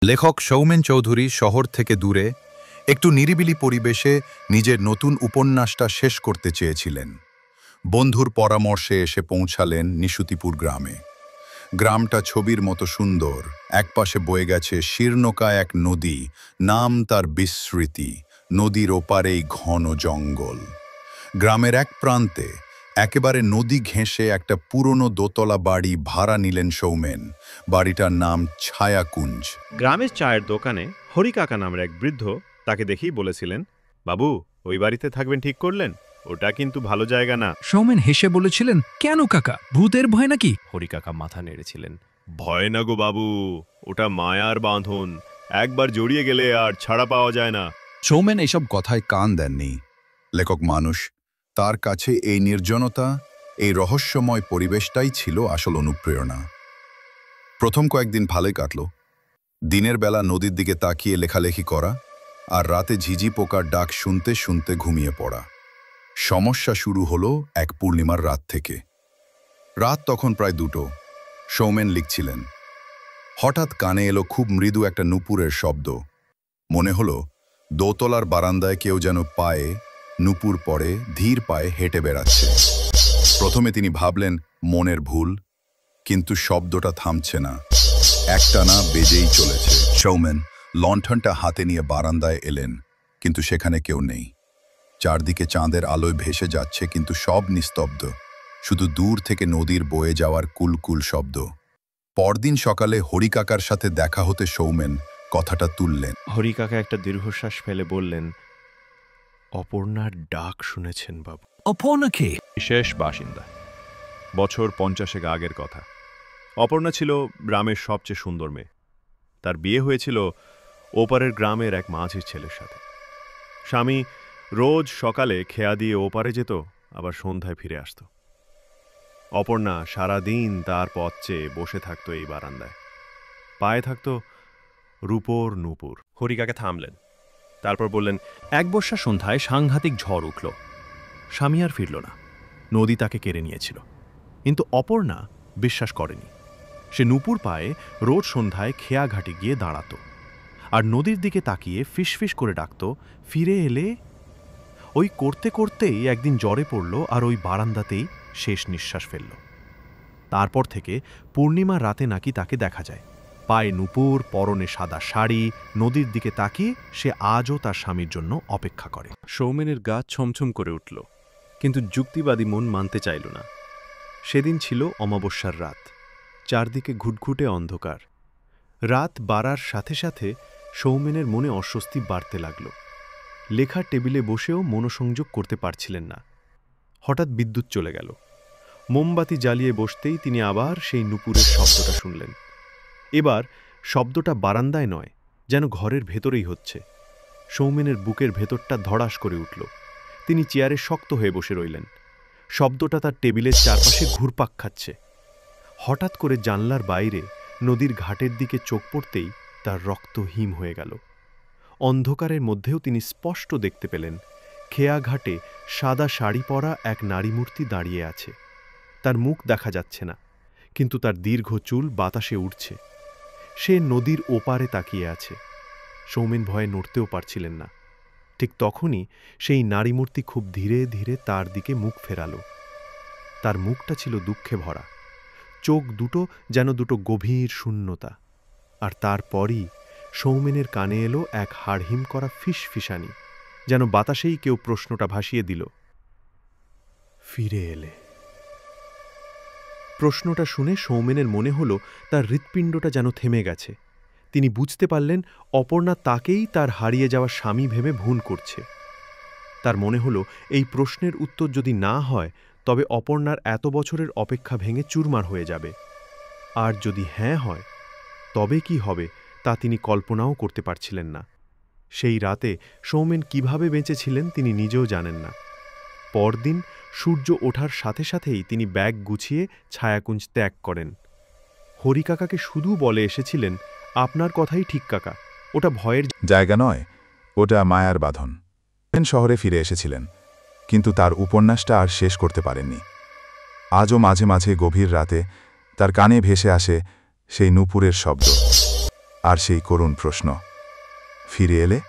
লেখক সৌমেন চৌধুরী শহর থেকে দূরে একটু নিরিবিলি পরিবেশে নিজের নতুন উপন্যাসটা শেষ করতে চেয়েছিলেন। বন্ধুর পরামর্শে এসে পৌঁছালেন নিশুতিপুর গ্রামে। গ্রামটা ছবির মতো সুন্দর, একপাশে বয়ে গেছে শীর্ণকায় এক নদী, নাম তার বিস্মৃতি। নদীর ওপারেই ঘন জঙ্গল। গ্রামের এক প্রান্তে একেবারে নদী ঘেঁষে একটা পুরনো দোতলা বাড়ি ভাড়া নিলেন সৌমেন। বাড়িটার নাম ছায়াকুঞ্জ। গ্রামের চায়ের দোকানে হরি কাকা নামের এক বৃদ্ধ তাকে দেখেই বলেছিলেন, বাবু, ওই বাড়িতে থাকবেন ঠিক করলেন? ওটা কিন্তু ভালো জায়গা না। সৌমেন হেসে বলেছিলেন, কেন কাকা, ভূতের ভয় নাকি? হরি কাকা মাথা নেড়েছিলেন, ভয় না গো বাবু, ওটা মায়ার বাঁধন, একবার জড়িয়ে গেলে আর ছাড়া পাওয়া যায় না। সৌমেন এইসব কথায় কান দেননি। লেখক মানুষ, তার কাছে এই নির্জনতা, এই রহস্যময় পরিবেশটাই ছিল আসল অনুপ্রেরণা। প্রথম কয়েকদিন ভালোই কাটল। দিনের বেলা নদীর দিকে তাকিয়ে লেখালেখি করা, আর রাতে ঝিঝি পোকার ডাক শুনতে শুনতে ঘুমিয়ে পড়া। সমস্যা শুরু হলো এক পূর্ণিমার রাত থেকে। রাত তখন প্রায় 2টো। সৌমেন লিখছিলেন। হঠাৎ কানে এলো খুব মৃদু একটা নুপুরের শব্দ। মনে হলো দোতলার বারান্দায় কেউ যেন পায়ে নুপুর পরে ধীর পায়ে হেঁটে বেড়াচ্ছে। প্রথমে তিনি ভাবলেন মনের ভুল, কিন্তু শব্দটা থামছে না, একটানা বেজেই চলেছে। সৌমেন লণ্ঠনটা হাতে নিয়ে বারান্দায় এলেন, কিন্তু সেখানে কেউ নেই। চারদিকে চাঁদের আলোয় ভেসে যাচ্ছে, কিন্তু সব নিস্তব্ধ, শুধু দূর থেকে নদীর বয়ে যাওয়ার কুলকুল শব্দ। পরদিন সকালে হরি কাকার সাথে দেখা হতে সৌমেন কথাটা তুললেন। হরি কাকা একটা দীর্ঘশ্বাস ফেলে বললেন, অপর্ণার ডাক শুনেছেন বাবু? অপর্ণা কে? বিশেষ বাসিন্দা, বছর 50 আগের কথা। অপর্ণা ছিল গ্রামের সবচেয়ে সুন্দর মেয়ে। তার বিয়ে হয়েছিল ওপারের গ্রামের এক মাঝির ছেলের সাথে। স্বামী রোজ সকালে খেয়া দিয়ে ওপারে যেত, আবার সন্ধ্যায় ফিরে আসত। অপর্ণা সারাদিন তার পথ চেয়ে বসে থাকতো এই বারান্দায়। পায়ে থাকতো রূপোর নূপুর। হরিকাকে থামলেন, তারপর বললেন, এক বর্ষা সন্ধ্যায় সাংঘাতিক ঝড় উঠল। স্বামী আর ফিরল না, নদী তাকে কেড়ে নিয়েছিল। কিন্তু অপর্ণা বিশ্বাস করেনি। সে নূপুর পায়ে রোজ সন্ধ্যায় খেয়া ঘাটে গিয়ে দাঁড়াত, আর নদীর দিকে তাকিয়ে ফিসফিস করে ডাকত, ফিরে এলে। ওই করতে করতেই একদিন জ্বরে পড়ল, আর ওই বারান্দাতেই শেষ নিঃশ্বাস ফেলল। তারপর থেকে পূর্ণিমার রাতে নাকি তাকে দেখা যায়, পায়ে নূপুর, পরনে সাদা শাড়ি, নদীর দিকে তাকিয়ে সে আজও তার স্বামীর জন্য অপেক্ষা করে। সৌমেনের গা ছমছম করে উঠল, কিন্তু যুক্তিবাদী মন মানতে চাইল না। সেদিন ছিল অমাবস্যার রাত, চারদিকে ঘুটঘুটে অন্ধকার। রাত বাড়ার সাথে সাথে সৌমেনের মনে অস্বস্তি বাড়তে লাগল। লেখার টেবিলে বসেও মনোসংযোগ করতে পারছিলেন না। হঠাৎ বিদ্যুৎ চলে গেল। মোমবাতি জ্বালিয়ে বসতেই তিনি আবার সেই নূপুরের শব্দটা শুনলেন। এবার শব্দটা বারান্দায় নয়, যেন ঘরের ভেতরেই হচ্ছে। সৌমেনের বুকের ভেতরটা ধড়াস করে উঠল। তিনি চেয়ারে শক্ত হয়ে বসে রইলেন। শব্দটা তার টেবিলের চারপাশে ঘুরপাক খাচ্ছে। হঠাৎ করে জানলার বাইরে নদীর ঘাটের দিকে চোখ পড়তেই তার রক্ত হিম হয়ে গেল। অন্ধকারের মধ্যেও তিনি স্পষ্ট দেখতে পেলেন, খেয়া ঘাটে সাদা শাড়ি পরা এক নারী মূর্তি দাঁড়িয়ে আছে। তার মুখ দেখা যাচ্ছে না, কিন্তু তার দীর্ঘ চুল বাতাসে উড়ছে। সে নদীর ওপারে তাকিয়ে আছে। সৌমেন ভয়ে নড়তেও পারছিলেন না। ঠিক তখনই সেই নারী মূর্তি খুব ধীরে ধীরে তার দিকে মুখ ফেরাল। তার মুখটা ছিল দুঃখে ভরা, চোখ দুটো যেন দুটো গভীর শূন্যতা। আর তারপরই সৌমেনের কানে এলো এক হাড়হিম করা ফিসফিসানি, যেন বাতাসেই কেউ প্রশ্নটা ভাসিয়ে দিল, ফিরে এলে? প্রশ্নটা শুনে সৌমেনের মনে হলো তার হৃৎপিণ্ডটা যেন থেমে গেছে। তিনি বুঝতে পারলেন অপর্ণা তাকেই তার হারিয়ে যাওয়া স্বামী ভেবে ভুল করছে। তার মনে হলো এই প্রশ্নের উত্তর যদি না হয়, তবে অপর্ণার এত বছরের অপেক্ষা ভেঙে চুরমার হয়ে যাবে। আর যদি হ্যাঁ হয়, তবে কি হবে তা তিনি কল্পনাও করতে পারছিলেন না। সেই রাতে সৌমেন কিভাবে বেঁচেছিলেন তিনি নিজেও জানেন না। পরদিন সূর্য ওঠার সাথে সাথেই তিনি ব্যাগ গুছিয়ে ছায়াকুঞ্জ ত্যাগ করেন। হরি কাকাকে শুধু বলে এসেছিলেন, আপনার কথাই ঠিক কাকা, ওটা ভয়ের জায়গা নয়, ওটা মায়ার বাঁধন। শহরে ফিরে এসেছিলেন, কিন্তু তার উপন্যাসটা আর শেষ করতে পারেননি। আজও মাঝে মাঝে গভীর রাতে তার কানে ভেসে আসে সেই নূপুরের শব্দ। আর সেই করুণ প্রশ্ন, ফিরে এলে?